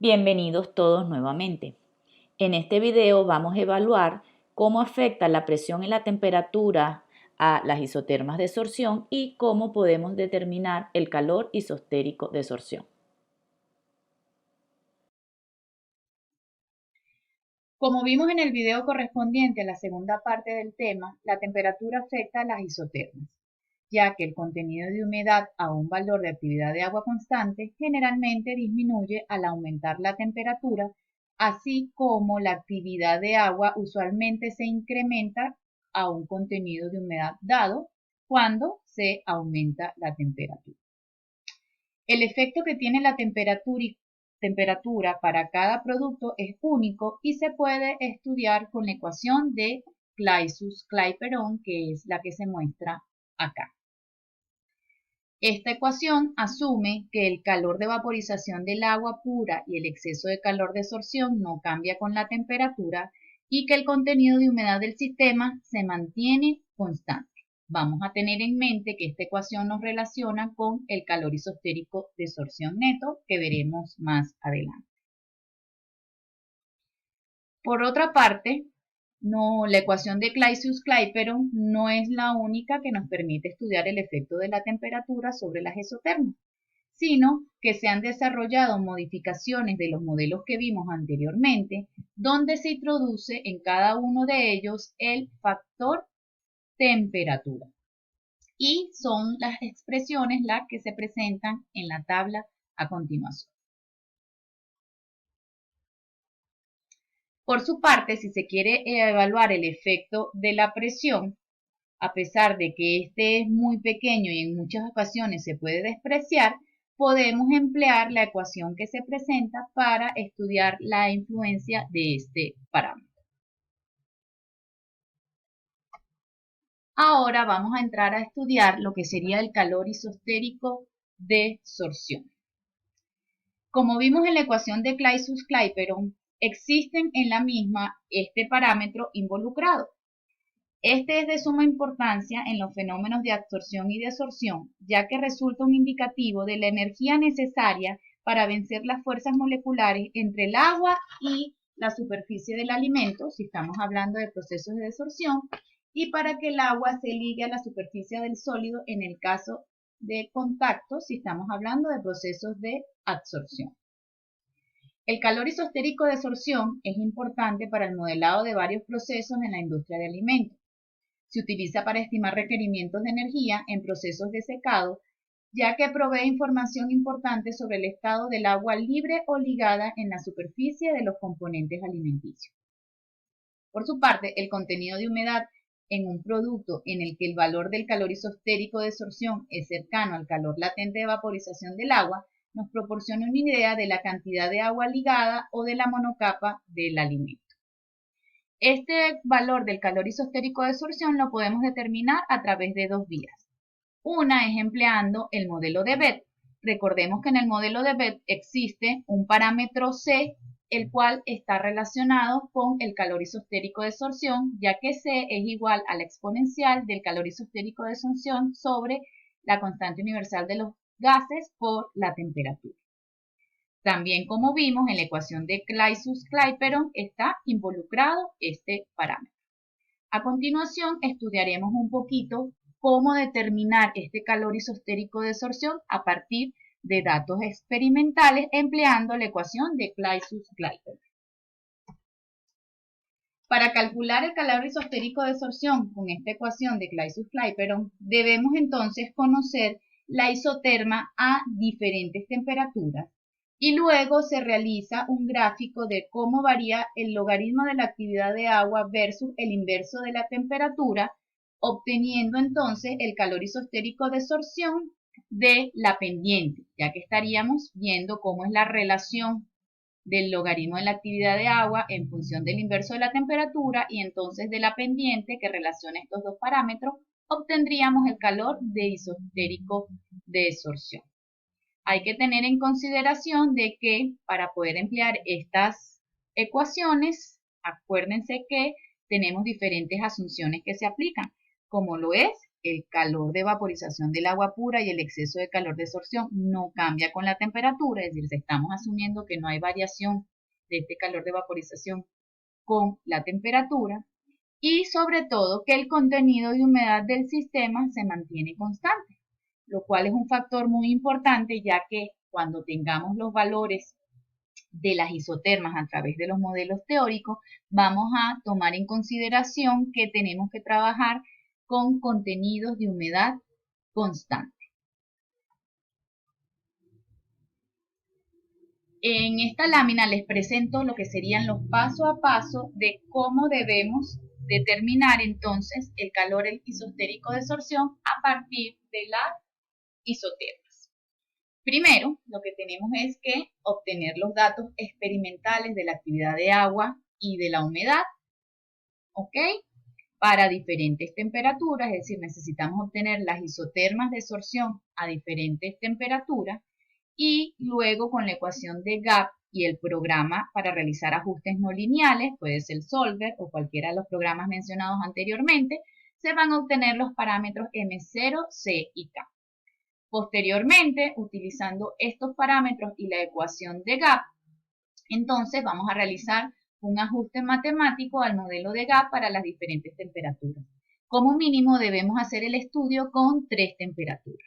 Bienvenidos todos nuevamente. En este video vamos a evaluar cómo afecta la presión y la temperatura a las isotermas de sorción y cómo podemos determinar el calor isostérico de sorción. Como vimos en el video correspondiente a la segunda parte del tema, la temperatura afecta a las isotermas, ya que el contenido de humedad a un valor de actividad de agua constante generalmente disminuye al aumentar la temperatura, así como la actividad de agua usualmente se incrementa a un contenido de humedad dado cuando se aumenta la temperatura. El efecto que tiene la temperatura para cada producto es único y se puede estudiar con la ecuación de Clausius-Clapeyron, que es la que se muestra acá. Esta ecuación asume que el calor de vaporización del agua pura y el exceso de calor de sorción no cambia con la temperatura y que el contenido de humedad del sistema se mantiene constante. Vamos a tener en mente que esta ecuación nos relaciona con el calor isostérico de sorción neto que veremos más adelante. Por otra parte, la ecuación de Clausius-Clapeyron no es la única que nos permite estudiar el efecto de la temperatura sobre las isotermas, sino que se han desarrollado modificaciones de los modelos que vimos anteriormente, donde se introduce en cada uno de ellos el factor temperatura. Y son las expresiones las que se presentan en la tabla a continuación. Por su parte, si se quiere evaluar el efecto de la presión, a pesar de que este es muy pequeño y en muchas ocasiones se puede despreciar, podemos emplear la ecuación que se presenta para estudiar la influencia de este parámetro. Ahora vamos a entrar a estudiar lo que sería el calor isostérico de sorción. Como vimos en la ecuación de Clausius-Clapeyron, existen en la misma este parámetro involucrado. Este es de suma importancia en los fenómenos de absorción y desorción, ya que resulta un indicativo de la energía necesaria para vencer las fuerzas moleculares entre el agua y la superficie del alimento, si estamos hablando de procesos de desorción, y para que el agua se ligue a la superficie del sólido en el caso de contacto, si estamos hablando de procesos de absorción. El calor isostérico de sorción es importante para el modelado de varios procesos en la industria de alimentos. Se utiliza para estimar requerimientos de energía en procesos de secado, ya que provee información importante sobre el estado del agua libre o ligada en la superficie de los componentes alimenticios. Por su parte, el contenido de humedad en un producto en el que el valor del calor isostérico de sorción es cercano al calor latente de vaporización del agua, nos proporciona una idea de la cantidad de agua ligada o de la monocapa del alimento. Este valor del calor isostérico de sorción lo podemos determinar a través de dos vías. Una es empleando el modelo de Beth. Recordemos que en el modelo de Beth existe un parámetro C, el cual está relacionado con el calor isostérico de sorción, ya que C es igual a la exponencial del calor isostérico de sorción sobre la constante universal de los gases por la temperatura. También, como vimos en la ecuación de Clausius-Clapeyron, está involucrado este parámetro. A continuación, estudiaremos un poquito cómo determinar este calor isostérico de sorción a partir de datos experimentales empleando la ecuación de Clausius-Clapeyron. Para calcular el calor isostérico de sorción con esta ecuación de Clausius-Clapeyron, debemos entonces conocer la isoterma a diferentes temperaturas y luego se realiza un gráfico de cómo varía el logaritmo de la actividad de agua versus el inverso de la temperatura, obteniendo entonces el calor isostérico de sorción de la pendiente, ya que estaríamos viendo cómo es la relación del logaritmo de la actividad de agua en función del inverso de la temperatura y entonces de la pendiente que relaciona estos dos parámetros, obtendríamos el calor de isostérico de sorción. Hay que tener en consideración de que para poder emplear estas ecuaciones, acuérdense que tenemos diferentes asunciones que se aplican, como lo es el calor de vaporización del agua pura y el exceso de calor de absorción no cambia con la temperatura, es decir, estamos asumiendo que no hay variación de este calor de vaporización con la temperatura, y sobre todo que el contenido de humedad del sistema se mantiene constante, lo cual es un factor muy importante, ya que cuando tengamos los valores de las isotermas a través de los modelos teóricos, vamos a tomar en consideración que tenemos que trabajar con contenidos de humedad constante. En esta lámina les presento lo que serían los paso a paso de cómo debemos determinar entonces el calor isotérico de absorción a partir de las isotermas. Primero, lo que tenemos es que obtener los datos experimentales de la actividad de agua y de la humedad, ¿ok? Para diferentes temperaturas, es decir, necesitamos obtener las isotermas de absorción a diferentes temperaturas y luego con la ecuación de Gap y el programa para realizar ajustes no lineales, puede ser Solver o cualquiera de los programas mencionados anteriormente, se van a obtener los parámetros M0, C y K. Posteriormente, utilizando estos parámetros y la ecuación de Gap, entonces vamos a realizar un ajuste matemático al modelo de Gap para las diferentes temperaturas. Como mínimo debemos hacer el estudio con 3 temperaturas.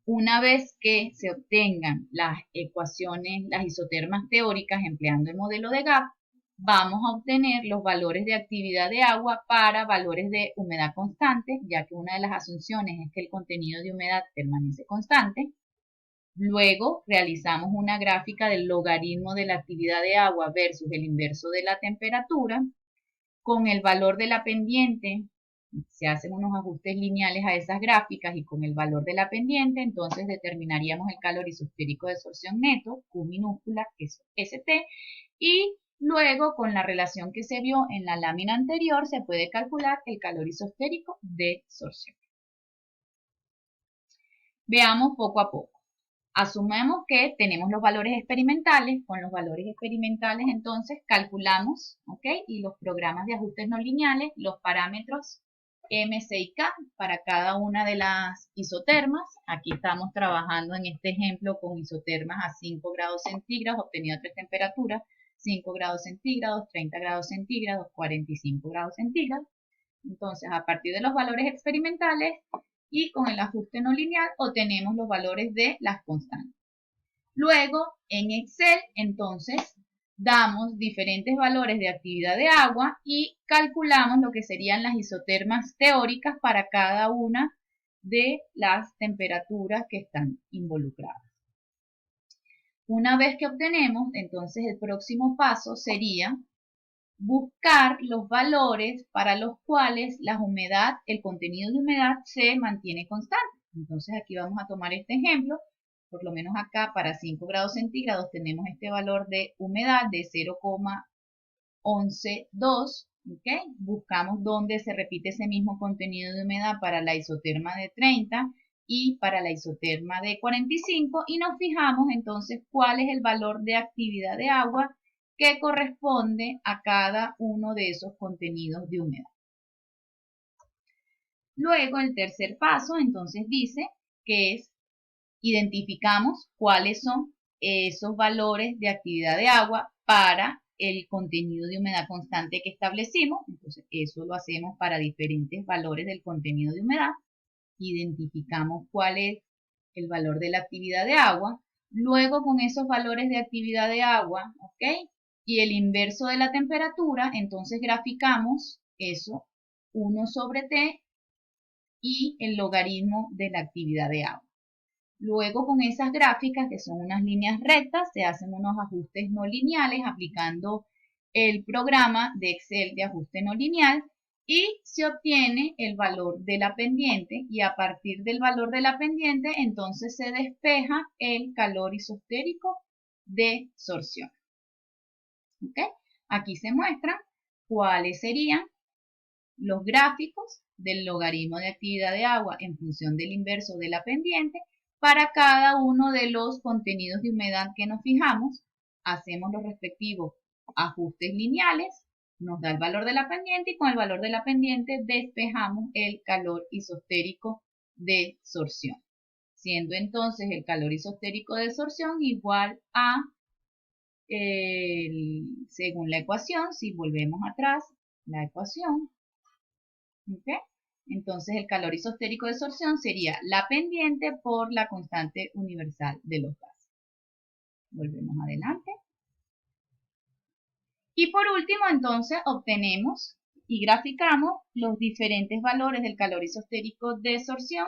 Una vez que se obtengan las ecuaciones, las isotermas teóricas empleando el modelo de Gap, vamos a obtener los valores de actividad de agua para valores de humedad constante, ya que una de las asunciones es que el contenido de humedad permanece constante. Luego realizamos una gráfica del logaritmo de la actividad de agua versus el inverso de la temperatura. Con el valor de la pendiente se hacen unos ajustes lineales a esas gráficas y con el valor de la pendiente entonces determinaríamos el calor isosférico de absorción neto, Q minúscula, que es ST, y luego con la relación que se vio en la lámina anterior se puede calcular el calor isosférico de absorción. Veamos poco a poco. Asumamos que tenemos los valores experimentales. Con los valores experimentales entonces calculamos, ¿ok? Y los programas de ajustes no lineales, los parámetros M, C y K para cada una de las isotermas. Aquí estamos trabajando en este ejemplo con isotermas a 5 grados centígrados, obtenido a 3 temperaturas, 5 grados centígrados, 30 grados centígrados, 45 grados centígrados. Entonces, a partir de los valores experimentales y con el ajuste no lineal obtenemos los valores de las constantes. Luego, en Excel, entonces, damos diferentes valores de actividad de agua y calculamos lo que serían las isotermas teóricas para cada una de las temperaturas que están involucradas. Una vez que obtenemos, entonces el próximo paso sería buscar los valores para los cuales la humedad, el contenido de humedad se mantiene constante. Entonces aquí vamos a tomar este ejemplo. Por lo menos acá para 5 grados centígrados tenemos este valor de humedad de 0,112, ¿okay? Buscamos dónde se repite ese mismo contenido de humedad para la isoterma de 30 y para la isoterma de 45 y nos fijamos entonces cuál es el valor de actividad de agua que corresponde a cada uno de esos contenidos de humedad. Luego el tercer paso entonces dice que es identificamos cuáles son esos valores de actividad de agua para el contenido de humedad constante que establecimos. Entonces eso lo hacemos para diferentes valores del contenido de humedad. Identificamos cuál es el valor de la actividad de agua. Luego con esos valores de actividad de agua, ¿ok? Y el inverso de la temperatura, entonces graficamos eso 1 sobre T y el logaritmo de la actividad de agua. Luego con esas gráficas, que son unas líneas rectas, se hacen unos ajustes no lineales aplicando el programa de Excel de ajuste no lineal y se obtiene el valor de la pendiente y a partir del valor de la pendiente entonces se despeja el calor isosférico de absorción. ¿Okay? Aquí se muestran cuáles serían los gráficos del logaritmo de actividad de agua en función del inverso de la pendiente para cada uno de los contenidos de humedad que nos fijamos. Hacemos los respectivos ajustes lineales nos da el valor de la pendiente y con el valor de la pendiente despejamos el calor isostérico de sorción, siendo entonces el calor isostérico de sorción igual a, según la ecuación, si volvemos atrás, la ecuación, ¿ok? Entonces el calor isostérico de sorción sería la pendiente por la constante universal de los gases. Volvemos adelante. Y por último, entonces, obtenemos y graficamos los diferentes valores del calor isostérico de sorción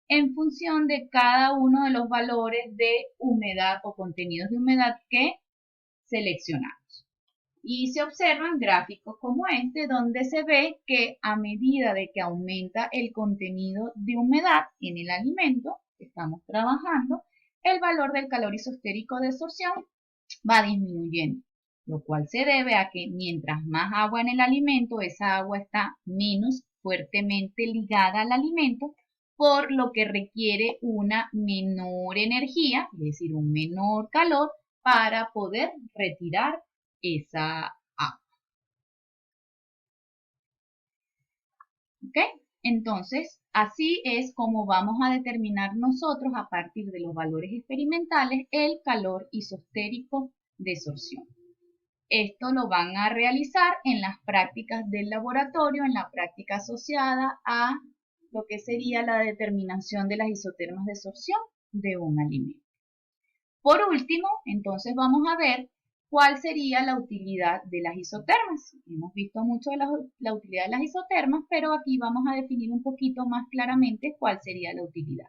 en función de cada uno de los valores de humedad o contenidos de humedad que seleccionamos. Y se observan gráficos como este, donde se ve que a medida de que aumenta el contenido de humedad en el alimento que estamos trabajando, el valor del calor isostérico de sorción va disminuyendo, lo cual se debe a que mientras más agua en el alimento, esa agua está menos fuertemente ligada al alimento, por lo que requiere una menor energía, es decir, un menor calor, para poder retirar esa agua. ¿Ok? Entonces, así es como vamos a determinar nosotros, a partir de los valores experimentales, el calor isostérico de sorción. Esto lo van a realizar en las prácticas del laboratorio, en la práctica asociada a lo que sería la determinación de las isotermas de sorción de un alimento. Por último, entonces vamos a ver cuál sería la utilidad de las isotermas. Hemos visto mucho de la utilidad de las isotermas, pero aquí vamos a definir un poquito más claramente cuál sería la utilidad.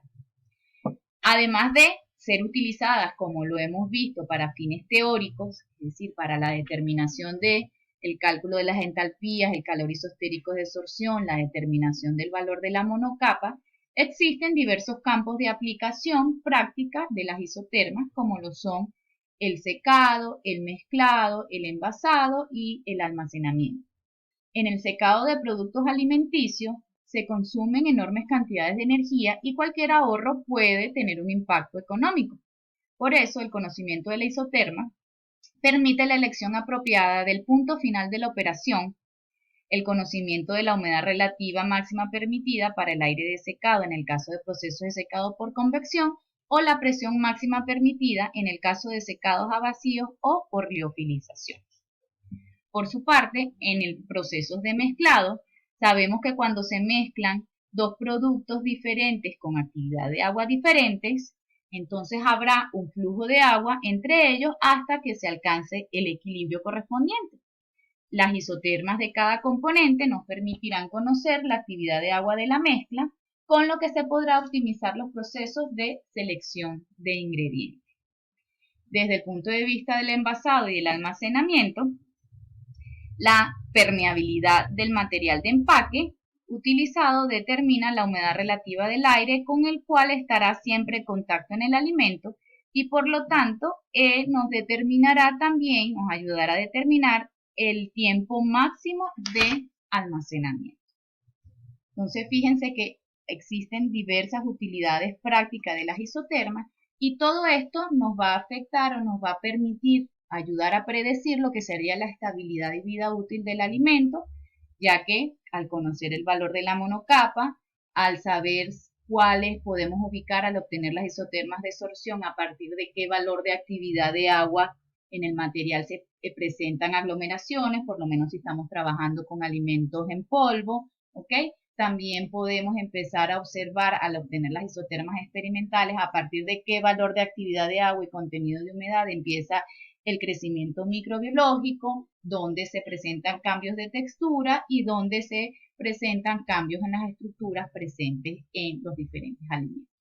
Además de ser utilizadas, como lo hemos visto, para fines teóricos, es decir, para la determinación de el cálculo de las entalpías, el calor isostérico de sorción, la determinación del valor de la monocapa, existen diversos campos de aplicación práctica de las isotermas, como lo son el secado, el mezclado, el envasado y el almacenamiento. En el secado de productos alimenticios se consumen enormes cantidades de energía y cualquier ahorro puede tener un impacto económico. Por eso, el conocimiento de la isoterma permite la elección apropiada del punto final de la operación, el conocimiento de la humedad relativa máxima permitida para el aire de secado en el caso de procesos de secado por convección o la presión máxima permitida en el caso de secados a vacío o por liofilización. Por su parte, en el proceso de mezclado, sabemos que cuando se mezclan dos productos diferentes con actividad de agua diferentes, entonces habrá un flujo de agua entre ellos hasta que se alcance el equilibrio correspondiente. Las isotermas de cada componente nos permitirán conocer la actividad de agua de la mezcla, con lo que se podrá optimizar los procesos de selección de ingredientes. Desde el punto de vista del envasado y del almacenamiento, la permeabilidad del material de empaque utilizado determina la humedad relativa del aire con el cual estará siempre en contacto en el alimento y por lo tanto nos determinará también, nos ayudará a determinar el tiempo máximo de almacenamiento. Entonces fíjense que existen diversas utilidades prácticas de las isotermas y todo esto nos va a afectar o nos va a permitir ayudar a predecir lo que sería la estabilidad y vida útil del alimento, ya que al conocer el valor de la monocapa, al saber cuáles podemos ubicar al obtener las isotermas de sorción, a partir de qué valor de actividad de agua en el material se presentan aglomeraciones, por lo menos si estamos trabajando con alimentos en polvo, ¿ok? También podemos empezar a observar al obtener las isotermas experimentales a partir de qué valor de actividad de agua y contenido de humedad empieza el crecimiento microbiológico, donde se presentan cambios de textura y donde se presentan cambios en las estructuras presentes en los diferentes alimentos.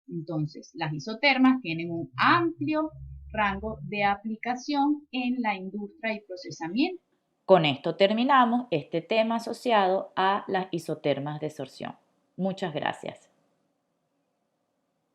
Entonces, las isotermas tienen un amplio rango de aplicación en la industria y procesamiento. Con esto terminamos este tema asociado a las isotermas de sorción. Muchas gracias.